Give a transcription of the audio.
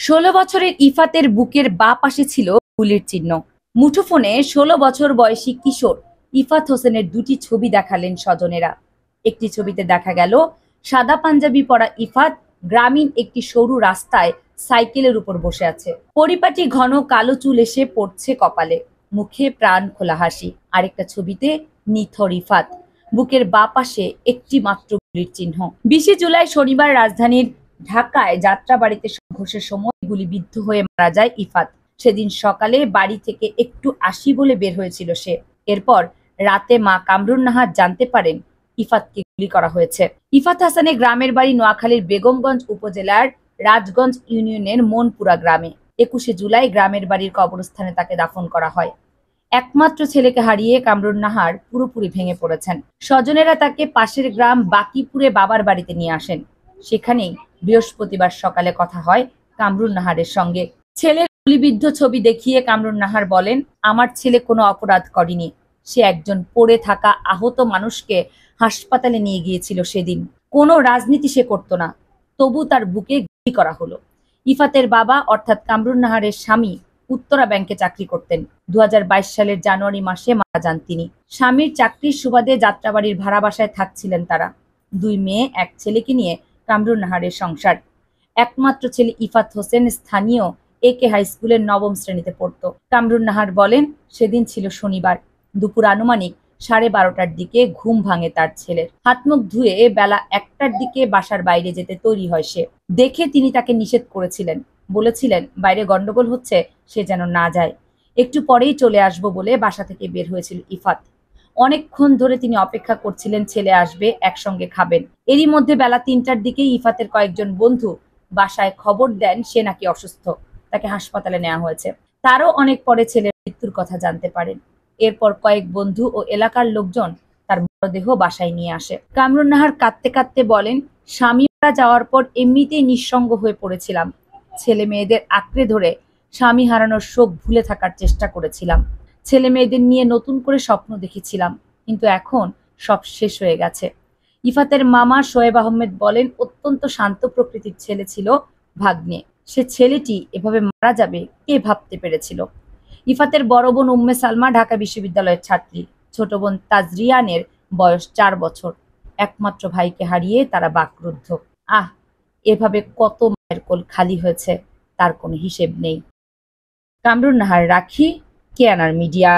১৬ বছরের ইফাতের বুকের বাঁ পাশে ছিল গুলির চিহ্ন। মুঠোফোনে ১৬ বছর বয়সী কিশোর ইফাত হোসেনের দুটি ছবি দেখালেন স্বজনেরা। একটি ছবিতে দেখা গেল সাদা পাঞ্জাবি পরা ইফাত গ্রামীণ একটি সরু রাস্তায় সাইকেলের উপর বসে আছে। পরিপাটি ঘন কালো চুল এসে পড়ছে কপালে, মুখে প্রাণ খোলা হাসি। আরেকটা ছবিতে নিথর ইফাত, বুকের বাঁ পাশে একটি মাত্র গুলির চিহ্ন। ২০ জুলাই শনিবার রাজধানীর ঢাকায় যাত্রাবাড়ীতে সংঘর্ষের সময় গুলিবিদ্ধ হয়ে মারা যায় ইফাত। সেদিন সকালে বাড়ি থেকে একটু আসি বলে বের হয়েছিল সে। এরপর রাতে মা কামরুন নাহার জানতে পারেন ইফাতকে গুলি করা হয়েছে। ইফাত হাসানের গ্রামের বাড়ি নোয়াখালীর বেগমগঞ্জ উপজেলার রাজগঞ্জ ইউনিয়নের মনপুরা গ্রামে। ২১ জুলাই গ্রামের বাড়ির কবরস্থানে তাকে দাফন করা হয়। একমাত্র ছেলেকে হারিয়ে কামরুন নাহার পুরোপুরি ভেঙে পড়েছেন। স্বজনেরা তাকে পাশের গ্রাম বাকিপুরে বাবার বাড়িতে নিয়ে আসেন। সেখানেই বৃহস্পতিবার সকালে কথা হয় কামরুন নাহারের সঙ্গে। ছেলের গুলিবিদ্ধ ছবি দেখিয়ে কামরুন নাহার বলেন, আমার ছেলে কোনো অপরাধ করেনি। সে একজন পড়ে থাকা আহত মানুষকে হাসপাতালে নিয়ে গিয়েছিল সেদিন। কোনো রাজনীতি সে করতো না, তবু তার বুকে গুলি করা হলো। ইফাতের বাবা অর্থাৎ কামরুন নাহারের স্বামী উত্তরা ব্যাংকে চাকরি করতেন। ২০২২ সালের জানুয়ারি মাসে মারা যান তিনি। স্বামীর চাকরির সুবাদে যাত্রাবাড়ির ভাড়া বাসায় থাকছিলেন তারা। ২ মেয়ে, ১ ছেলেকে নিয়ে কামরুন নাহারের সংসার। একমাত্র ছেলে ইফাত হোসেন স্থানীয় একে হাই স্কুলের ৯ম শ্রেণীতে পড়ত। কামরুন নাহার বলেন, সেদিন ছিল শনিবার। দুপুর আনুমানিক ১২:৩০টার দিকে ঘুম ভাঙে তার ছেলের। হাত মুখ ধুয়ে বেলা ১টার দিকে বাসার বাইরে যেতে তৈরি হয় সে। দেখে তিনি তাকে নিষেধ করেছিলেন, বলেছিলেন বাইরে গন্ডগোল হচ্ছে, সে যেন না যায়। একটু পরেই চলে আসবো বলে বাসা থেকে বের হয়েছিল ইফাত। অনেকক্ষণ ধরে তিনি অপেক্ষা করছিলেন ছেলে আসবে, একসঙ্গে খাবেন। এরই মধ্যে বেলা ৩টার দিকে ইফাতের কয়েকজন বন্ধু বাসায় খবর দেন সে নাকি অসুস্থ, তাকে হাসপাতালে নেওয়া হয়েছে। তারও অনেক পরে ছেলের মৃত্যুর কথা জানতে পারেন। এরপর কয়েক বন্ধু ও এলাকার লোকজন তার মরদেহ বাসায় নিয়ে আসে। কামরুন নাহার কাঁদতে কাঁদতে বলেন, স্বামী মারা যাওয়ার পর এমনিতেই নিঃসঙ্গ হয়ে পড়েছিলাম। ছেলে মেয়েদের আঁকড়ে ধরে স্বামী হারানোর শোক ভুলে থাকার চেষ্টা করেছিলাম। ছেলে মেয়েদের নিয়ে নতুন করে স্বপ্ন দেখেছিলাম, কিন্তু এখন সব শেষ হয়ে গেছে। ইফাতের মামা শোয়েব আহমেদ বলেন, অত্যন্ত শান্ত প্রকৃতির ছেলে ছিল ভাগ্নে। সে ছেলেটি এভাবে মারা যাবে কে ভাবতে পেরেছিল। ইফাতের বড় বোন উম্মে সালমা ঢাকা বিশ্ববিদ্যালয়ের ছাত্রী। ছোট বোন তাজরিয়ানের বয়স ৪ বছর। একমাত্র ভাইকে হারিয়ে তারা বাকরুদ্ধ। আহ, এভাবে কত মায়ের কোল খালি হয়েছে তার কোনো হিসেব নেই। কামরুন নাহার, রাখি, কেয়ানার মিডিয়া।